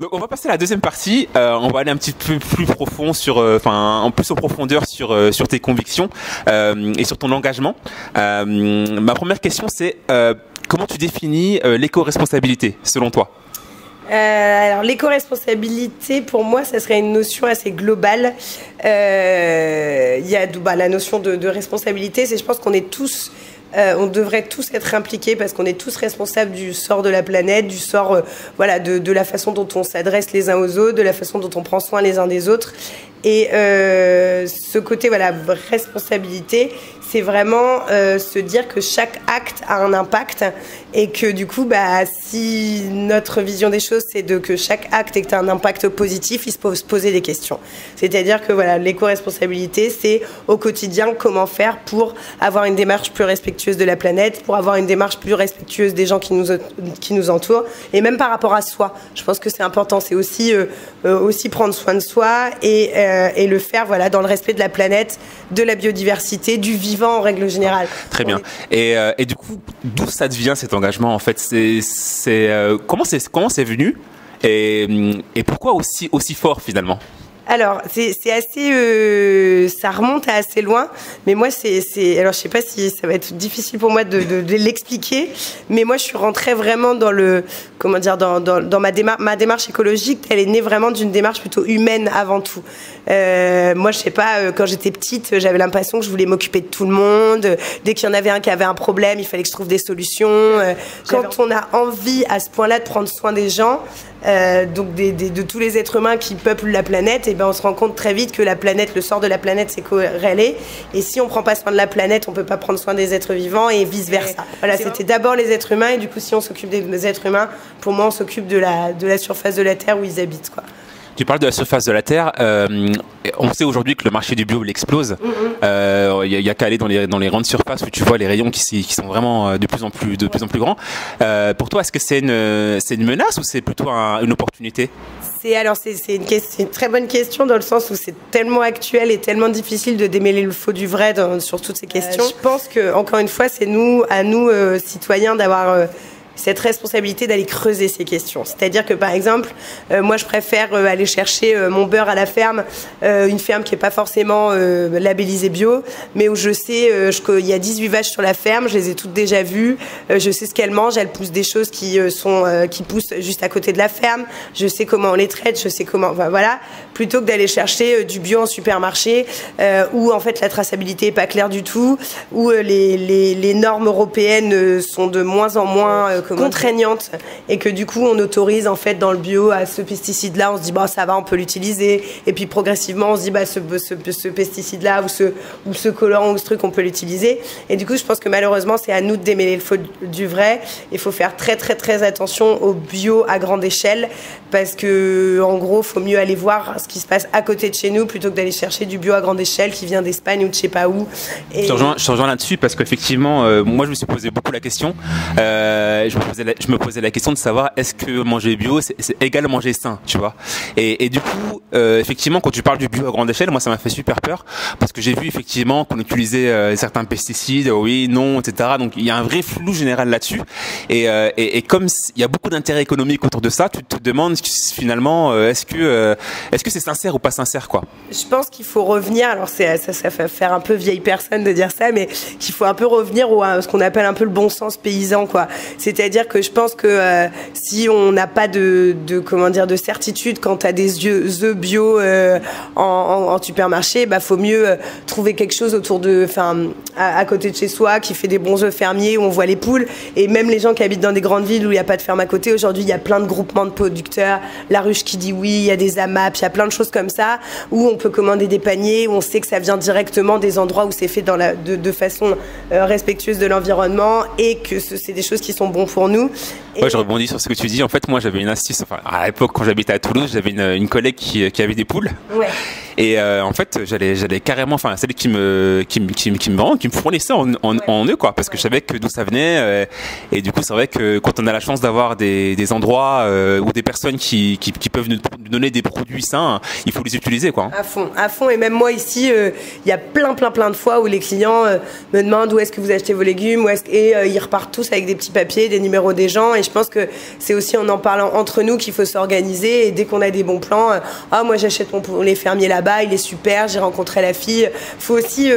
Donc on va passer à la deuxième partie. On va aller un petit peu plus profond en plus en profondeur sur tes convictions et sur ton engagement. Ma première question, c'est comment tu définis l'éco-responsabilité selon toi? Alors l'éco-responsabilité, pour moi, ça serait une notion assez globale. Il y a la notion de responsabilité, c'est je pense qu'on est tous on devrait tous être impliqués parce qu'on est tous responsables du sort de la planète, du sort de la façon dont on s'adresse les uns aux autres, de la façon dont on prend soin les uns des autres. Et ce côté responsabilité, c'est vraiment se dire que chaque acte a un impact et que du coup, si notre vision des choses, c'est que chaque acte ait un impact positif, il faut se poser des questions. C'est-à-dire que l'éco-responsabilité, c'est au quotidien comment faire pour avoir une démarche plus respectueuse de la planète, pour avoir une démarche plus respectueuse des gens qui nous entourent, et même par rapport à soi. Je pense que c'est important, c'est aussi prendre soin de soi et le faire dans le respect de la planète, de la biodiversité, du vivant en règle générale. Très bien. Et du coup, d'où ça devient cet engagement en fait? Comment c'est venu et pourquoi aussi fort finalement? Alors, c'est assez, ça remonte à assez loin, mais moi, alors je sais pas si ça va être difficile pour moi de l'expliquer, mais moi, je suis rentrée vraiment dans dans ma démarche écologique, elle est née vraiment d'une démarche plutôt humaine avant tout. Moi, je sais pas, quand j'étais petite, j'avais l'impression que je voulais m'occuper de tout le monde. Dès qu'il y en avait un qui avait un problème, il fallait que je trouve des solutions. Quand on a envie à ce point-là de prendre soin des gens, donc de tous les êtres humains qui peuplent la planète, et on se rend compte très vite que la planète, le sort de la planète, c'est corrélé. Et si on prend pas soin de la planète, on peut pas prendre soin des êtres vivants et vice versa. Voilà, c'était d'abord les êtres humains et du coup, si on s'occupe des êtres humains, pour moi, on s'occupe de la surface de la Terre où ils habitent, quoi. Tu parles de la surface de la Terre. On sait aujourd'hui que le marché du bio il explose. Il y a qu'à aller dans les grandes surfaces où tu vois les rayons qui sont vraiment de plus en plus grands. Pour toi, est-ce que c'est une menace ou c'est plutôt une opportunité? C'est une très bonne question dans le sens où c'est tellement actuel et tellement difficile de démêler le faux du vrai sur toutes ces questions. Je pense que encore une fois, c'est à nous citoyens d'avoir cette responsabilité d'aller creuser ces questions. C'est-à-dire que, par exemple, moi, je préfère aller chercher mon beurre à la ferme, une ferme qui n'est pas forcément labellisée bio, mais où je sais qu'il y a 18 vaches sur la ferme, je les ai toutes déjà vues, je sais ce qu'elles mangent, elles poussent des choses qui poussent juste à côté de la ferme, je sais comment on les traite, je sais comment... voilà, plutôt que d'aller chercher du bio en supermarché, où, en fait, la traçabilité n'est pas claire du tout, où les normes européennes sont de moins en moins contraignantes et que du coup on autorise en fait dans le bio à ce pesticide là, on se dit ça va, on peut l'utiliser, et puis progressivement on se dit ce pesticide là ou ce colorant ou ce truc on peut l'utiliser, et du coup je pense que malheureusement c'est à nous de démêler le faux du vrai. Il faut faire très très très attention au bio à grande échelle parce que en gros faut mieux aller voir ce qui se passe à côté de chez nous plutôt que d'aller chercher du bio à grande échelle qui vient d'Espagne ou de je sais pas où. Et... Je te rejoins là-dessus parce qu'effectivement moi je me suis posé beaucoup la question. Je me posais la question de savoir est-ce que manger bio c'est égal à manger sain, tu vois. Et du coup, effectivement, quand tu parles du bio à grande échelle, moi ça m'a fait super peur parce que j'ai vu effectivement qu'on utilisait certains pesticides, oui, non, etc. Donc il y a un vrai flou général là-dessus. Et comme il y a beaucoup d'intérêts économiques autour de ça, tu te demandes finalement est-ce que c'est sincère ou pas sincère, quoi. Je pense qu'il faut revenir. Alors ça fait faire un peu vieille personne de dire ça, mais qu'il faut un peu revenir à ce qu'on appelle un peu le bon sens paysan, quoi. C'est-à-dire que je pense que si on n'a pas de certitude quant à des œufs bio en supermarché, faut mieux trouver quelque chose à côté de chez soi qui fait des bons œufs fermiers où on voit les poules. Et même les gens qui habitent dans des grandes villes où il n'y a pas de ferme à côté, aujourd'hui il y a plein de groupements de producteurs, la ruche qui dit oui, il y a des AMAP, il y a plein de choses comme ça où on peut commander des paniers, où on sait que ça vient directement des endroits où c'est fait de façon respectueuse de l'environnement et que c'est des choses qui sont bonnes pour nous. Ouais, je rebondis sur ce que tu dis. En fait, moi, j'avais une astuce. À l'époque, quand j'habitais à Toulouse, j'avais une collègue qui avait des poules. Ouais. Et en fait, j'allais carrément, enfin, celle qui me fournissait en eux, quoi, parce que je savais que d'où ça venait. Et du coup, c'est vrai que quand on a la chance d'avoir des endroits ou des personnes qui peuvent nous donner des produits sains, il faut les utiliser, quoi. À fond. Et même moi ici, il y a plein de fois où les clients me demandent où est-ce que vous achetez vos légumes, et ils repartent tous avec des petits papiers, des numéros des gens. Et je pense que c'est aussi en parlant entre nous qu'il faut s'organiser. Et dès qu'on a des bons plans, moi j'achète mon poulet fermier là-bas, il est super, j'ai rencontré la fille. Il faut aussi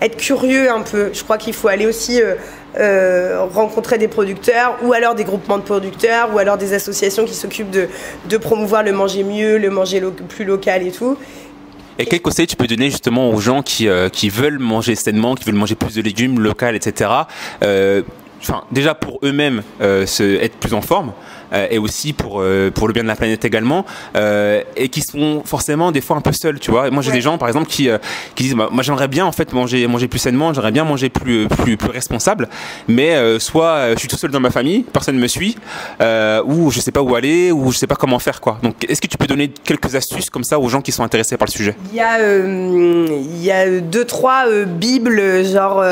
être curieux un peu. Je crois qu'il faut aller aussi rencontrer des producteurs ou alors des groupements de producteurs ou alors des associations qui s'occupent de promouvoir le manger mieux, le manger plus local et tout. Et quel conseil tu peux donner justement aux gens qui veulent manger sainement, qui veulent manger plus de légumes locaux, etc. Enfin, déjà pour eux-mêmes être plus en forme, et aussi pour le bien de la planète également, et qui sont forcément des fois un peu seuls, tu vois. Et moi j'ai des gens par exemple qui disent moi j'aimerais bien en fait manger plus sainement, j'aimerais bien manger plus responsable, mais soit je suis tout seul dans ma famille, personne ne me suit, ou je sais pas où aller, ou je sais pas comment faire, quoi. Donc est-ce que tu peux donner quelques astuces comme ça aux gens qui sont intéressés par le sujet? Il y a 2-3 bibles genre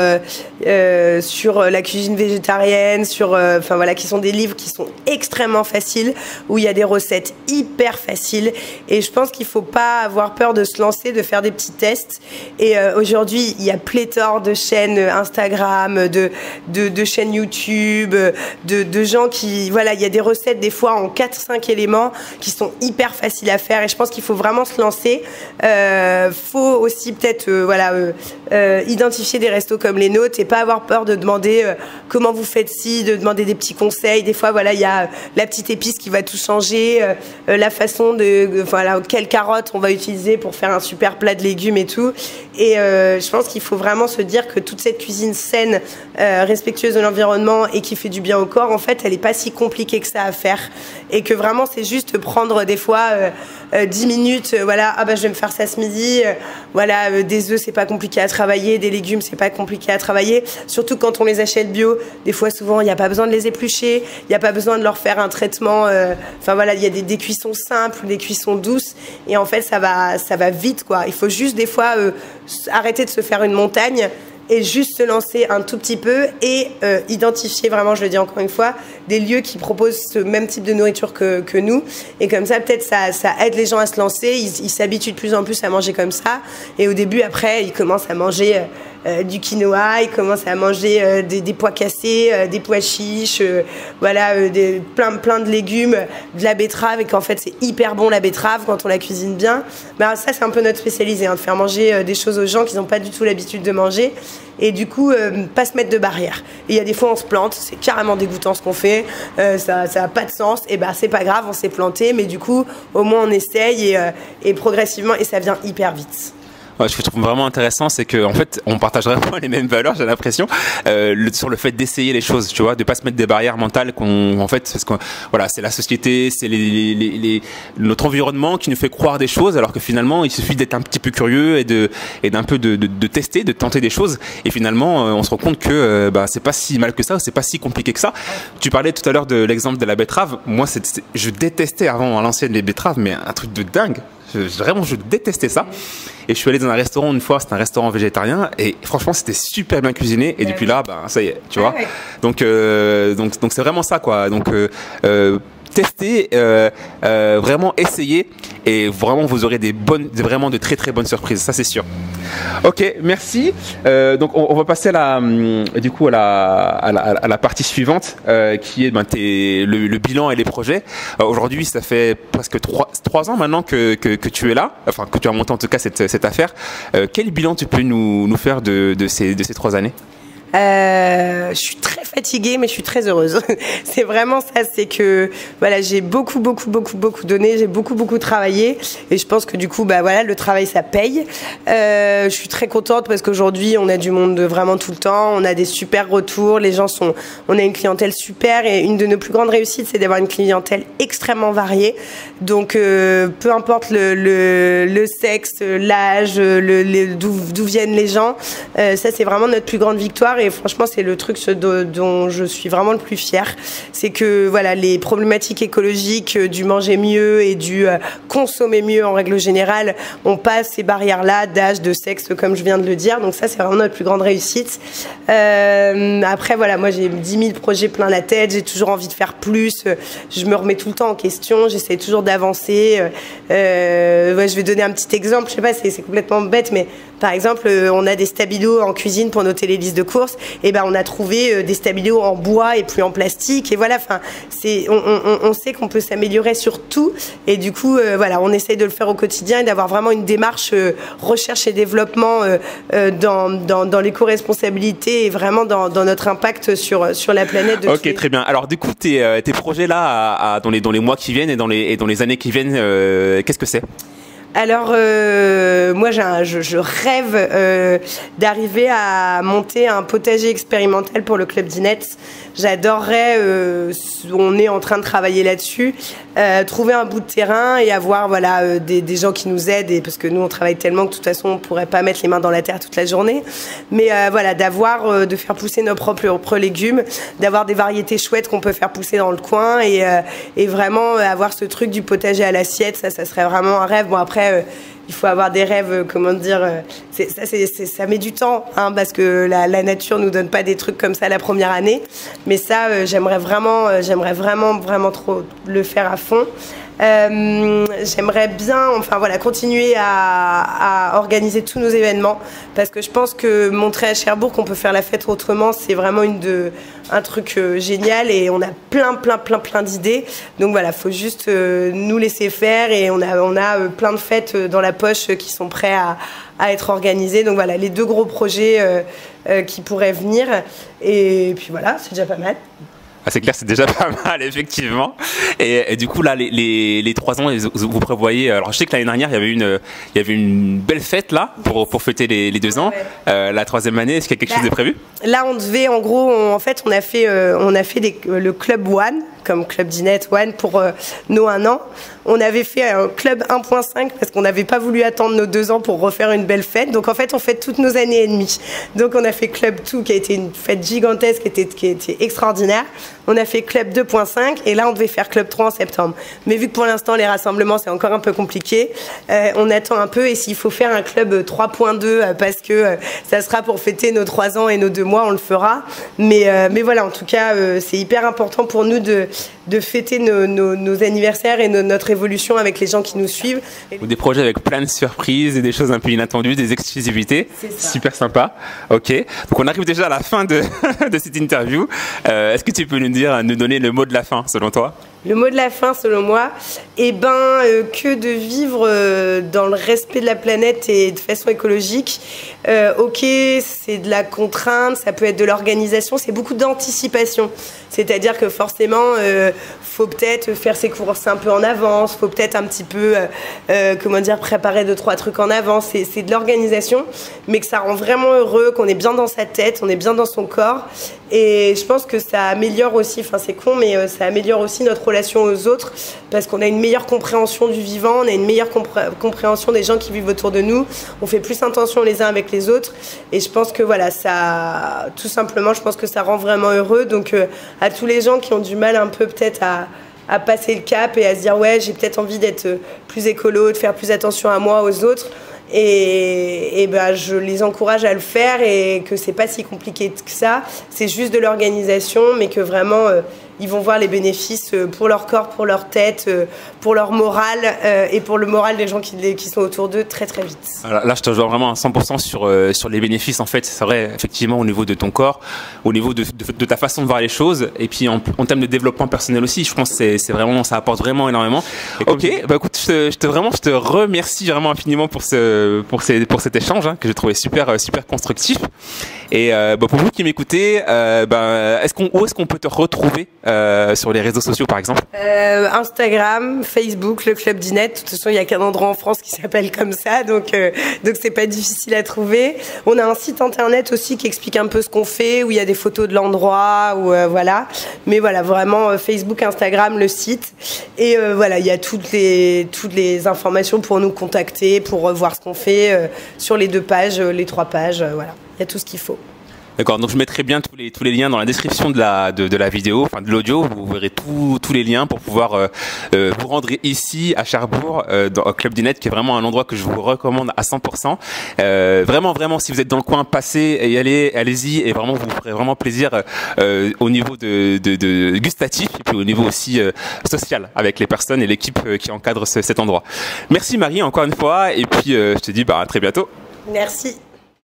sur la cuisine végétarienne, enfin voilà, qui sont des livres qui sont extrêmement faciles, où il y a des recettes hyper faciles, et je pense qu'il faut pas avoir peur de se lancer, de faire des petits tests. Et aujourd'hui il y a pléthore de chaînes Instagram, de chaînes YouTube, de gens qui, voilà, il y a des recettes des fois en 4-5 éléments qui sont hyper faciles à faire, et je pense qu'il faut vraiment se lancer. Faut aussi peut-être identifier des restos comme les nôtres et pas avoir peur de demander comment vous faites ci, de demander des petits conseils. Des fois voilà, il y a la petite épice qui va tout changer, la façon quelle carotte on va utiliser pour faire un super plat de légumes et tout. Et je pense qu'il faut vraiment se dire que toute cette cuisine saine, respectueuse de l'environnement et qui fait du bien au corps, en fait elle est pas si compliquée que ça à faire, et que vraiment c'est juste prendre des fois 10 minutes, je vais me faire ça ce midi, des œufs c'est pas compliqué à travailler, des légumes c'est pas compliqué à travailler, surtout quand on les achète bio. Des fois souvent il n'y a pas besoin de les éplucher, il n'y a pas besoin de leur faire un traitement, il y a des cuissons simples, des cuissons douces, et en fait ça va vite, quoi. Il faut juste des fois arrêter de se faire une montagne et juste se lancer un tout petit peu et identifier vraiment, je le dis encore une fois, des lieux qui proposent ce même type de nourriture que nous. Et comme ça, peut-être ça aide les gens à se lancer, ils s'habituent de plus en plus à manger comme ça. Et au début, après, ils commencent à manger du quinoa, ils commencent à manger des pois cassés, des pois chiches, plein de légumes, de la betterave, et qu'en fait c'est hyper bon la betterave quand on la cuisine bien. Mais alors, ça c'est un peu notre spécialité, de faire manger des choses aux gens qui n'ont pas du tout l'habitude de manger, et du coup pas se mettre de barrières. Et il y a des fois on se plante, c'est carrément dégoûtant ce qu'on fait, ça a pas de sens, et c'est pas grave, on s'est planté, mais du coup au moins on essaye, et progressivement, et ça vient hyper vite. Ce que je trouve vraiment intéressant, c'est qu'en fait, on partage vraiment les mêmes valeurs, j'ai l'impression, sur le fait d'essayer les choses, tu vois, de pas se mettre des barrières mentales parce que c'est la société, c'est notre environnement qui nous fait croire des choses, alors que finalement, il suffit d'être un petit peu curieux et d'un peu de tester, de tenter des choses, et finalement, on se rend compte que c'est pas si mal que ça, c'est pas si compliqué que ça. Tu parlais tout à l'heure de l'exemple de la betterave. Moi, je détestais avant à l'ancienne les betteraves, mais un truc de dingue. Je détestais ça. Et je suis allé dans un restaurant une fois, c'était un restaurant végétarien, et franchement c'était super bien cuisiné, et depuis là ça y est, tu vois. Donc c'est vraiment ça, quoi. Donc tester, vraiment essayer, et vraiment vous aurez vraiment de très très bonnes surprises, ça c'est sûr. Ok, merci. Donc on va passer à la partie suivante, qui est le bilan et les projets. Aujourd'hui, ça fait presque 3 ans maintenant que tu es là, enfin que tu as monté en tout cas cette affaire. Quel bilan tu peux nous faire de ces 3 années? Je suis très fatiguée, mais je suis très heureuse. C'est vraiment ça, c'est que j'ai beaucoup donné, j'ai beaucoup travaillé, et je pense que du coup le travail ça paye. Je suis très contente parce qu'aujourd'hui on a du monde vraiment tout le temps, on a des super retours, on a une clientèle super, et une de nos plus grandes réussites c'est d'avoir une clientèle extrêmement variée. Donc peu importe le sexe, l'âge, d'où viennent les gens, ça c'est vraiment notre plus grande victoire. et franchement c'est le truc dont je suis vraiment le plus fière, c'est que voilà, les problématiques écologiques du manger mieux et du consommer mieux en règle générale, on passe ces barrières-là d'âge, de sexe, comme je viens de le dire, donc ça c'est vraiment notre plus grande réussite. Après voilà, moi j'ai 10 000 projets plein la tête, j'ai toujours envie de faire plus, je me remets tout le temps en question, j'essaie toujours d'avancer. Ouais, je vais donner un petit exemple, je sais pas, c'est complètement bête, mais par exemple, on a des stabilos en cuisine pour noter les listes de courses. Et ben, on a trouvé des stabilos en bois et plus en plastique. Et voilà, enfin, on sait qu'on peut s'améliorer sur tout. Et du coup, voilà, on essaye de le faire au quotidien et d'avoir vraiment une démarche recherche et développement dans l'éco-responsabilité et vraiment dans notre impact sur la planète. Ok, très bien. Alors, du coup, tes projets là, dans les mois qui viennent et dans les années qui viennent, qu'est-ce que c'est ? Alors, moi, je rêve d'arriver à monter un potager expérimental pour le Club d'Inette. J'adorerais, on est en train de travailler là-dessus, trouver un bout de terrain et avoir voilà des gens qui nous aident, et parce que nous on travaille tellement que de toute façon on pourrait pas mettre les mains dans la terre toute la journée, mais voilà, de faire pousser nos propres légumes, d'avoir des variétés chouettes qu'on peut faire pousser dans le coin et vraiment avoir ce truc du potager à l'assiette, ça serait vraiment un rêve. Bon après il faut avoir des rêves, comment dire, ça met du temps, hein, parce que la nature nous donne pas des trucs comme ça la première année. Mais ça, j'aimerais vraiment trop le faire à fond. J'aimerais bien, enfin voilà, continuer à organiser tous nos événements, parce que je pense que montrer à Cherbourg qu'on peut faire la fête autrement, c'est vraiment un truc génial, et on a plein d'idées. Donc voilà, faut juste nous laisser faire, et on a plein de fêtes dans la poche qui sont prêts à être organisées. Donc voilà, les 2 gros projets qui pourraient venir, et puis voilà, c'est déjà pas mal. Ah, c'est clair, c'est déjà pas mal, effectivement. Et du coup, là, les 3 ans, vous prévoyez. Alors, je sais que l'année dernière, il y avait une belle fête là pour fêter les 2 ans. Ouais. La 3e année, est-ce qu'il y a quelque chose de prévu? Là, on devait, en gros, on a fait le Club One, comme Club d'Inette One, pour nos 1 an. On avait fait un Club 1.5 parce qu'on n'avait pas voulu attendre nos 2 ans pour refaire une belle fête. Donc en fait, on fête toutes nos années et demie. Donc on a fait Club 2 qui a été une fête gigantesque, qui était extraordinaire. On a fait Club 2.5 et là, on devait faire Club 3 en septembre. Mais vu que pour l'instant, les rassemblements, c'est encore un peu compliqué, on attend un peu. Et s'il faut faire un Club 3.2 parce que ça sera pour fêter nos 3 ans et nos 2 mois, on le fera. Mais voilà, en tout cas, c'est hyper important pour nous de fêter nos anniversaires et notre évolution avec les gens qui nous suivent. Ou des projets avec plein de surprises et des choses un peu inattendues, des exclusivités. Super sympa. Ok. Donc on arrive déjà à la fin de cette interview. Est-ce que tu peux nous donner le mot de la fin, selon toi? Le mot de la fin, selon moi, que de vivre dans le respect de la planète et de façon écologique. Ok, c'est de la contrainte, ça peut être de l'organisation, c'est beaucoup d'anticipation. C'est-à-dire que forcément, faut peut-être faire ses courses un peu en avance, faut peut-être un petit peu, préparer 2-3 trucs en avance. C'est de l'organisation, mais que ça rend vraiment heureux, qu'on est bien dans sa tête, on est bien dans son corps. Et je pense que ça améliore aussi, enfin c'est con, mais ça améliore aussi notre relation aux autres, parce qu'on a une meilleure compréhension du vivant, on a une meilleure compréhension des gens qui vivent autour de nous, on fait plus attention les uns avec les autres, et je pense que voilà, ça, tout simplement, je pense que ça rend vraiment heureux. Donc à tous les gens qui ont du mal un peu peut-être à passer le cap et à se dire ouais, j'ai peut-être envie d'être plus écolo, de faire plus attention à moi, aux autres, et je les encourage à le faire, et que c'est pas si compliqué que ça, c'est juste de l'organisation, mais que vraiment ils vont voir les bénéfices pour leur corps, pour leur tête, pour leur morale et pour le moral des gens qui sont autour d'eux très très vite. Alors là, je te rejoins vraiment à 100% sur les bénéfices. En fait, c'est vrai, effectivement, au niveau de ton corps, au niveau de ta façon de voir les choses, et puis en termes de développement personnel aussi. Je pense que c'est vraiment, ça apporte vraiment énormément. Ok, bah écoute, je te remercie vraiment infiniment pour cet échange, hein, que j'ai trouvé super constructif. Et pour vous qui m'écoutez, où est-ce qu'on peut te retrouver sur les réseaux sociaux, par exemple? Instagram, Facebook, le Club d'Inette. De toute façon, il n'y a qu'un endroit en France qui s'appelle comme ça, donc c'est pas difficile à trouver. On a un site internet aussi qui explique un peu ce qu'on fait, où il y a des photos de l'endroit, voilà. Mais voilà, vraiment Facebook, Instagram, le site. Et voilà, il y a toutes les informations pour nous contacter, pour voir ce qu'on fait sur les 2 pages, les 3 pages, voilà. Il y a tout ce qu'il faut. D'accord, donc je mettrai bien tous les liens dans la description de la vidéo, enfin de l'audio. Vous verrez tous les liens pour pouvoir vous rendre ici à Cherbourg, au Club du Net, qui est vraiment un endroit que je vous recommande à 100%. Vraiment, si vous êtes dans le coin, passez et allez-y, et vraiment vous ferez vraiment plaisir au niveau de gustatif et puis au niveau aussi social avec les personnes et l'équipe qui encadre cet endroit. Merci Marie encore une fois, et puis je te dis à très bientôt. Merci.